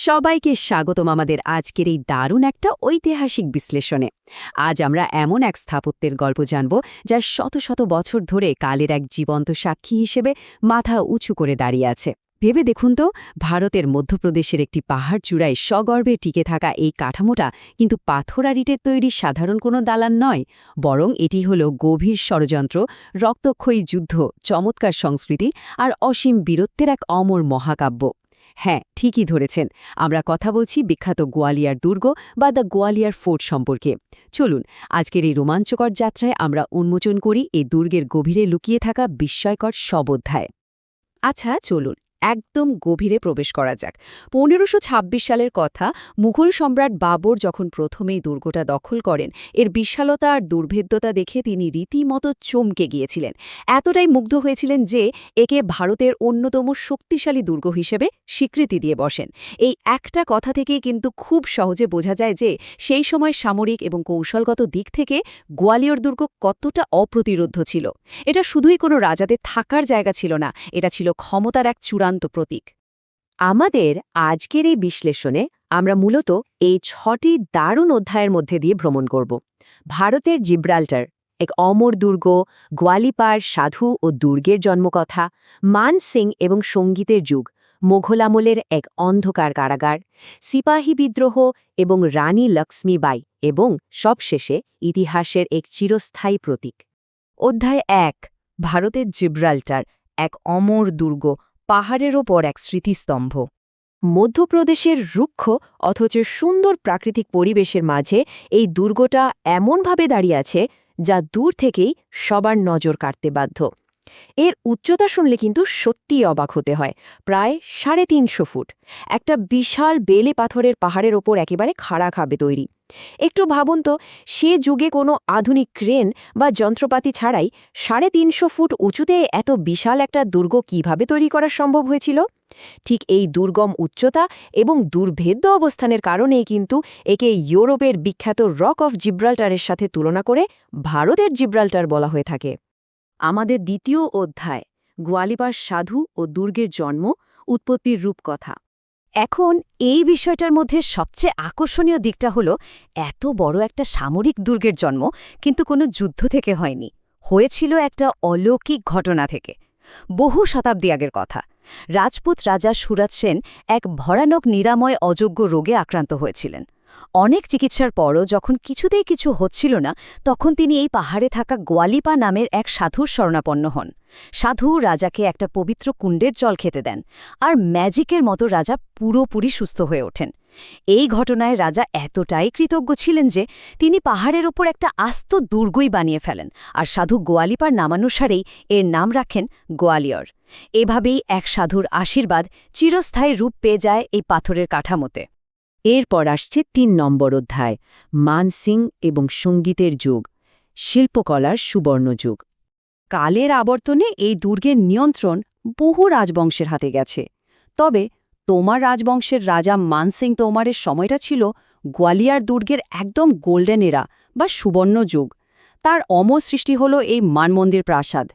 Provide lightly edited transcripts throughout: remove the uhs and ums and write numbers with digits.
সবাইকে স্বাগতম আমাদের আজকের এই দারুণ একটা ঐতিহাসিক বিশ্লেষণে। আজ আমরা এমন এক স্থাপত্যের গল্প জানব যা শত শত বছর ধরে কালের এক জীবন্ত সাক্ষী হিসেবে মাথা উঁচু করে দাঁড়িয়ে আছে। ভেবে দেখুন তো, ভারতের মধ্যপ্রদেশের একটি পাহাড় চূড়ায় সগর্বে টিকে থাকা এই কাঠামোটা কিন্তু পাথর আর ইটের তৈরি সাধারণ কোনো দালান নয়, বরং এটি হল গভীর ষড়যন্ত্র, রক্তক্ষয়ী যুদ্ধ, চমৎকার সংস্কৃতি আর অসীম বীরত্বের এক অমর মহাকাব্য। হ্যাঁ, ঠিকই ধরেছেন, আমরা কথা বলছি বিখ্যাত গোয়ালিয়র দুর্গ বা দ্য গোয়ালিয়র ফোর্ট সম্পর্কে। চলুন আজকের এই রোমাঞ্চকর যাত্রায় আমরা উন্মোচন করি এই দুর্গের গভীরে লুকিয়ে থাকা বিস্ময়কর সব অধ্যায়। আচ্ছা, চলুন একদম গভীরে প্রবেশ করা যাক। ১৫২৬ সালের কথা। মুঘল সম্রাট বাবর যখন প্রথমেই দুর্গটা দখল করেন, এর বিশালতা আর দুর্ভেদ্যতা দেখে তিনি রীতিমতো চমকে গিয়েছিলেন। এতটাই মুগ্ধ হয়েছিলেন যে একে ভারতের অন্যতম শক্তিশালী দুর্গ হিসেবে স্বীকৃতি দিয়ে বসেন। এই একটা কথা থেকেই কিন্তু খুব সহজে বোঝা যায় যে সেই সময় সামরিক এবং কৌশলগত দিক থেকে গোয়ালিয়র দুর্গ কতটা অপ্রতিরোধ্য ছিল। এটা শুধুই কোনো রাজাদের থাকার জায়গা ছিল না, এটা ছিল ক্ষমতার এক চূড়ান্ত প্রতীক। আমাদের আজকের এই বিশ্লেষণে আমরা মূলত এই ৬টি দারুণ অধ্যায়ের মধ্যে দিয়ে ভ্রমণ করব। ভারতের জিব্রাল্টার, এক অমর দুর্গ, গোয়ালিপার সাধু ও দুর্গের জন্মকথা, মান সিং এবং সঙ্গীতের যুগ, মোঘল আমলের এক অন্ধকার কারাগার, সিপাহী বিদ্রোহ এবং রানী লক্ষ্মীবাই, এবং সবশেষে ইতিহাসের এক চিরস্থায়ী প্রতীক। অধ্যায় ১, ভারতের জিব্রাল্টার, এক অমর দুর্গ, পাহাড়ের ওপর এক স্মৃতিস্তম্ভ। মধ্যপ্রদেশের রুক্ষ অথচ সুন্দর প্রাকৃতিক পরিবেশের মাঝে এই দুর্গটা এমনভাবে দাঁড়িয়ে আছে যা দূর থেকেই সবার নজর কাড়তে বাধ্য। এর উচ্চতা শুনলে কিন্তু সত্যিই অবাক হতে হয়, প্রায় ৩৫০ ফুট। একটা বিশাল বেলে পাথরের পাহাড়ের ওপর একেবারে খাড়া তৈরি। একটু ভাবুন তো, সে যুগে কোনো আধুনিক ক্রেন বা যন্ত্রপাতি ছাড়াই ৩৫০ ফুট উঁচুতে এত বিশাল একটা দুর্গ কিভাবে তৈরি করা সম্ভব হয়েছিল? ঠিক এই দুর্গম উচ্চতা এবং দুর্ভেদ্য অবস্থানের কারণেই কিন্তু একে ইউরোপের বিখ্যাত রক অফ জিব্রাল্টারের সাথে তুলনা করে ভারতের জিব্রাল্টার বলা হয়ে থাকে। আমাদের দ্বিতীয় অধ্যায়, গোয়ালিপার সাধু ও দুর্গের জন্ম, উৎপত্তির রূপকথা। এখন এই বিষয়টার মধ্যে সবচেয়ে আকর্ষণীয় দিকটা হলো, এত বড় একটা সামরিক দুর্গের জন্ম কিন্তু কোনো যুদ্ধ থেকে হয়নি, হয়েছিল একটা অলৌকিক ঘটনা থেকে। বহু শতাব্দী আগের কথা। রাজপুত রাজা সুরত সেন এক ভয়ানক নিরাময় অযোগ্য রোগে আক্রান্ত হয়েছিলেন। অনেক চিকিৎসার পরও যখন কিছুতেই কিছু হচ্ছিল না, তখন তিনি এই পাহাড়ে থাকা গোয়ালিপা নামের এক সাধুর শরণাপন্ন হন। সাধু রাজাকে একটা পবিত্র কুণ্ডের জল খেতে দেন, আর ম্যাজিকের মতো রাজা পুরোপুরি সুস্থ হয়ে ওঠেন। এই ঘটনায় রাজা এতটাই কৃতজ্ঞ ছিলেন যে তিনি পাহাড়ের ওপর একটা আস্ত দুর্গই বানিয়ে ফেলেন, আর সাধু গোয়ালিপার নামানুসারেই এর নাম রাখেন গোয়ালিয়র। এভাবেই এক সাধুর আশীর্বাদ চিরস্থায়ী রূপ পেয়ে যায় এই পাথরের কাঠামোতে। এরপর আসছে ৩ নম্বর অধ্যায়, মান সিং এবং সঙ্গীতের যুগ, শিল্পকলার সুবর্ণ যুগ। কালের আবর্তনে এই দুর্গের নিয়ন্ত্রণ বহু রাজবংশের হাতে গেছে। তবে তোমার রাজবংশের রাজা মানসিং তোমারের সময়টা ছিল গোয়ালিয়র দুর্গের একদম গোল্ডেন এরা বা সুবর্ণ যুগ। তার অমর সৃষ্টি হল এই মানমন্দির প্রাসাদ।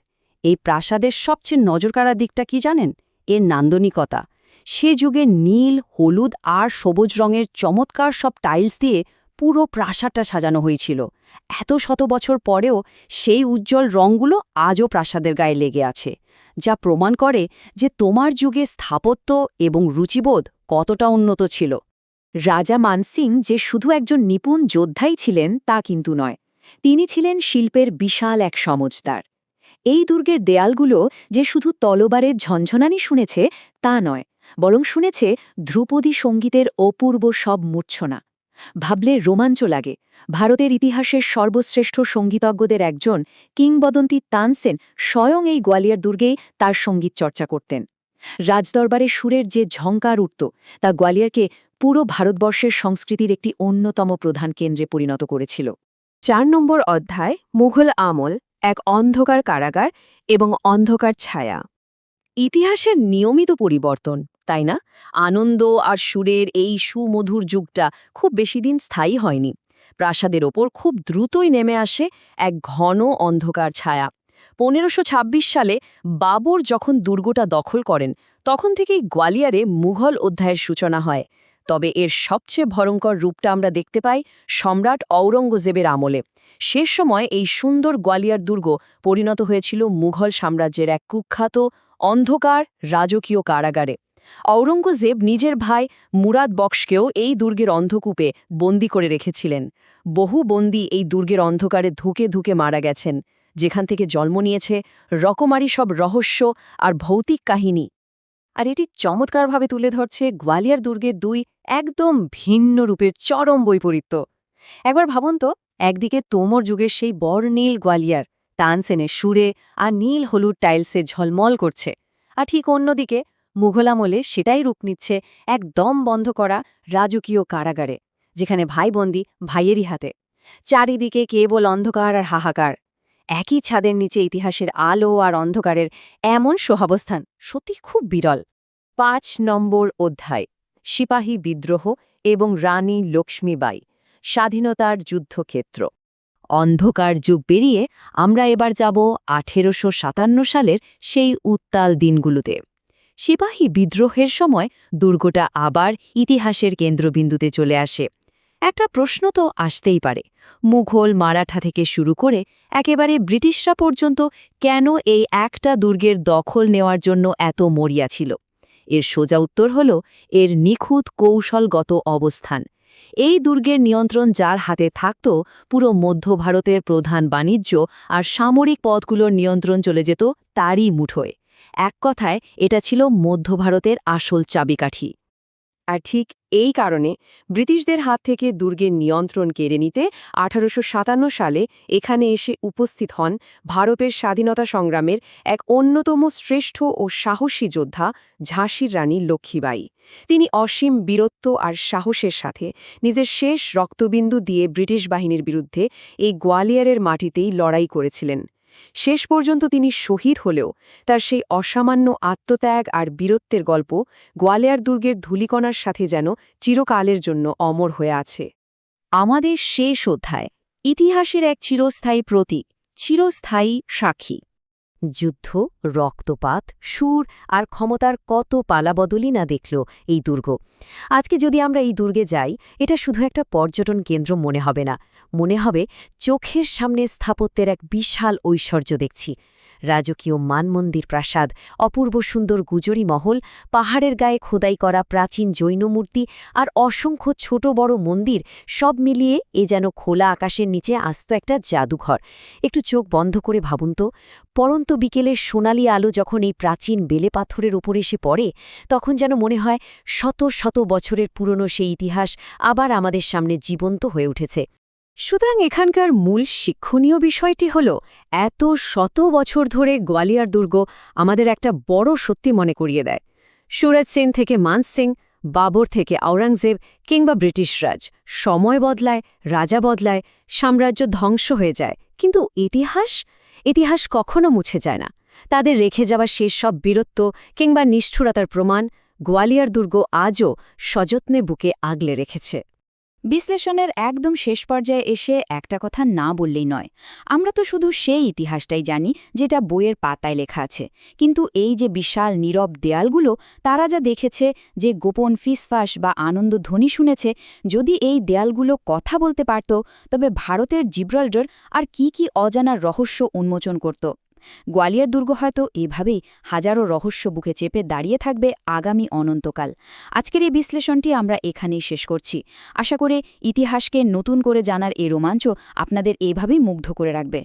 এই প্রাসাদের সবচেয়ে নজরকাড়া দিকটা কি জানেন? এর নান্দনিকতা। সে যুগে নীল, হলুদ আর সবুজ রঙের চমৎকার সব টাইলস দিয়ে পুরো প্রাসাদটা সাজানো হয়েছিল। এত শত বছর পরেও সেই উজ্জ্বল রঙগুলো আজও প্রাসাদের গায়ে লেগে আছে, যা প্রমাণ করে যে তোমার যুগে স্থাপত্য এবং রুচিবোধ কতটা উন্নত ছিল। রাজা মানসিং যে শুধু একজন নিপুণ যোদ্ধাই ছিলেন তা কিন্তু নয়, তিনি ছিলেন শিল্পের বিশাল এক সমজদার। এই দুর্গের দেয়ালগুলো যে শুধু তলবারের ঝনঝনানি শুনেছে তা নয়, বরং শুনেছে ধ্রুপদী সঙ্গীতের অপূর্ব সব মূর্ছনা। ভাবলে রোমাঞ্চ লাগে। ভারতের ইতিহাসের সর্বশ্রেষ্ঠ সঙ্গীতজ্ঞদের একজন, কিংবদন্তি তানসেন, স্বয়ং এই গোয়ালিয়র দুর্গেই তার সঙ্গীত চর্চা করতেন। রাজদরবারে সুরের যে ঝঙ্কার উঠত, তা গোয়ালিয়রকে পুরো ভারতবর্ষের সংস্কৃতির একটি অন্যতম প্রধান কেন্দ্রে পরিণত করেছিল। ৪ নম্বর অধ্যায়, মুঘল আমল, এক অন্ধকার কারাগার এবং অন্ধকার ছায়া। ইতিহাসের নিয়মিত পরিবর্তন, তাই না? আনন্দ আর সুরের এই সুমধুর যুগটা খুব বেশি দিন স্থায়ী হয়নি। প্রাসাদের ওপর খুব দ্রুতই নেমে আসে এক ঘন অন্ধকার ছায়া। ১৫২৬ সালে বাবর যখন দুর্গটা দখল করেন, তখন থেকেই গোয়ালিয়রে মুঘল অধ্যায়ের সূচনা হয়। তবে এর সবচেয়ে ভয়ঙ্কর রূপটা আমরা দেখতে পাই সম্রাট ঔরঙ্গজেবের আমলে। শেষ সময় এই সুন্দর গোয়ালিয়র দুর্গ পরিণত হয়েছিল মুঘল সাম্রাজ্যের এক কুখ্যাত অন্ধকার রাজকীয় কারাগারে। ঔরঙ্গজেব নিজের ভাই মুরাদ বক্সকেও এই দুর্গের অন্ধকূপে বন্দী করে রেখেছিলেন। বহু বন্দী এই দুর্গের অন্ধকারে ধুকে ধুকে মারা গেছেন, যেখান থেকে জন্ম নিয়েছে রকমারি সব রহস্য আর ভৌতিক কাহিনী। আর এটি চমৎকারভাবে তুলে ধরছে গোয়ালিয়র দুর্গের দুই একদম ভিন্ন রূপের চরম বৈপরীত্য। একবার ভাবুন তো, একদিকে তোমর যুগের সেই বর্ণনীল গোয়ালিয়র তানসেনের সুরে আর নীল হলুদ টাইলসে ঝলমল করছে, আর ঠিক অন্যদিকে মুঘল আমলে সেটাই রূপ নিচ্ছে এক দম বন্ধ করা রাজকীয় কারাগারে, যেখানে ভাইবন্দি ভাইয়েরই হাতে। চারিদিকে কেবল অন্ধকার আর হাহাকার। একই ছাদের নিচে ইতিহাসের আলো আর অন্ধকারের এমন সহাবস্থান সত্যি খুব বিরল। ৫ নম্বর অধ্যায়, সিপাহী বিদ্রোহ এবং রানী লক্ষ্মীবাই, স্বাধীনতার যুদ্ধক্ষেত্র। অন্ধকার যুগ পেরিয়ে আমরা এবার যাব ১৮৫৭ সালের সেই উত্তাল দিনগুলোতে। সিপাহী বিদ্রোহের সময় দুর্গটা আবার ইতিহাসের কেন্দ্রবিন্দুতে চলে আসে। একটা প্রশ্ন তো আসতেই পারে, মুঘল মারাঠা থেকে শুরু করে একেবারে ব্রিটিশরা পর্যন্ত কেন এই একটা দুর্গের দখল নেওয়ার জন্য এত মরিয়া ছিল? এর সোজা উত্তর হল এর নিখুঁত কৌশলগত অবস্থান। এই দুর্গের নিয়ন্ত্রণ যার হাতে থাকত, পুরো মধ্য ভারতের প্রধান বাণিজ্য আর সামরিক পথগুলোর নিয়ন্ত্রণ চলে যেত তারই মুঠোয়। এক কথায় এটা ছিল মধ্য ভারতের আসল চাবিকাঠি। আর ঠিক এই কারণে ব্রিটিশদের হাত থেকে দুর্গের নিয়ন্ত্রণ কেড়ে নিতে ১৮৫৭ সালে এখানে এসে উপস্থিত হন ভারতের স্বাধীনতা সংগ্রামের এক অন্যতম শ্রেষ্ঠ ও সাহসী যোদ্ধা ঝাঁসির রানী লক্ষ্মীবাই। তিনি অসীম বীরত্ব আর সাহসের সাথে নিজের শেষ রক্তবিন্দু দিয়ে ব্রিটিশ বাহিনীর বিরুদ্ধে এই গোয়ালিয়রের মাটিতেই লড়াই করেছিলেন। শেষ পর্যন্ত তিনি শহীদ হলেও তার সেই অসামান্য আত্মত্যাগ আর বীরত্বের গল্প গোয়ালিয়র দুর্গের ধূলিকণার সাথে যেন চিরকালের জন্য অমর হয়ে আছে। আমাদের শেষ অধ্যায়, ইতিহাসের এক চিরস্থায়ী প্রতীক, চিরস্থায়ী সাক্ষী। যুদ্ধ, রক্তপাত, সুর আর ক্ষমতার কত পালাবদলই না দেখল এই দুর্গ। আজকে যদি আমরা এই দুর্গে যাই, এটা শুধু একটা পর্যটন কেন্দ্র মনে হবে না, মনে হবে চোখের সামনে স্থাপত্যের এক বিশাল ঐশ্বর্য দেখছি। রাজকীয় মানমন্দির প্রাসাদ, অপূর্ব সুন্দর গুজরি মহল, পাহাড়ের গায়ে খোদাই করা প্রাচীন জৈন মূর্তি আর অসংখ্য ছোট বড় মন্দির, সব মিলিয়ে এ যেন খোলা আকাশের নিচে আস্ত একটা জাদুঘর। একটু চোখ বন্ধ করে ভাবুন তো, পরন্ত বিকেলের সোনালি আলো যখন এই প্রাচীন বেলে পাথরের ওপর এসে পড়ে, তখন যেন মনে হয় শত শত বছরের পুরনো সেই ইতিহাস আবার আমাদের সামনে জীবন্ত হয়ে উঠেছে। সুতরাং এখানকার মূল শিক্ষণীয় বিষয়টি হল, এত শত বছর ধরে গোয়ালিয়র দুর্গ আমাদের একটা বড় সত্যি মনে করিয়ে দেয়। সুরজ সেন থেকে মান সিং, বাবর থেকে আওরঙ্গজেব কিংবা ব্রিটিশ রাজ, সময় বদলায়, রাজা বদলায়, সাম্রাজ্য ধ্বংস হয়ে যায়, কিন্তু ইতিহাস কখনো মুছে যায় না। তাদের রেখে যাওয়া শেষ সব বীরত্ব কিংবা নিষ্ঠুরতার প্রমাণ গোয়ালিয়র দুর্গ আজও সযত্নে বুকে আগলে রেখেছে। বিশ্লেষণের একদম শেষ পর্যায়ে এসে একটা কথা না বললেই নয়। আমরা তো শুধু সেই ইতিহাসটাই জানি যেটা বইয়ের পাতায় লেখা আছে, কিন্তু এই যে বিশাল নীরব দেয়ালগুলো, তারা যা দেখেছে, যে গোপন ফিসফাস বা আনন্দধ্বনি শুনেছে, যদি এই দেয়ালগুলো কথা বলতে পারত, তবে ভারতের জিব্রাল্টার আর কি অজানা রহস্য উন্মোচন করত। গোয়ালিয়র দুর্গ হয়তো এভাবেই হাজারো রহস্য বুকে চেপে দাঁড়িয়ে থাকবে আগামী অনন্তকাল। আজকের এই বিশ্লেষণটি আমরা এখানেই শেষ করছি। আশা করে ইতিহাসকে নতুন করে জানার এই রোমাঞ্চ আপনাদের এভাবেই মুগ্ধ করে রাখবে।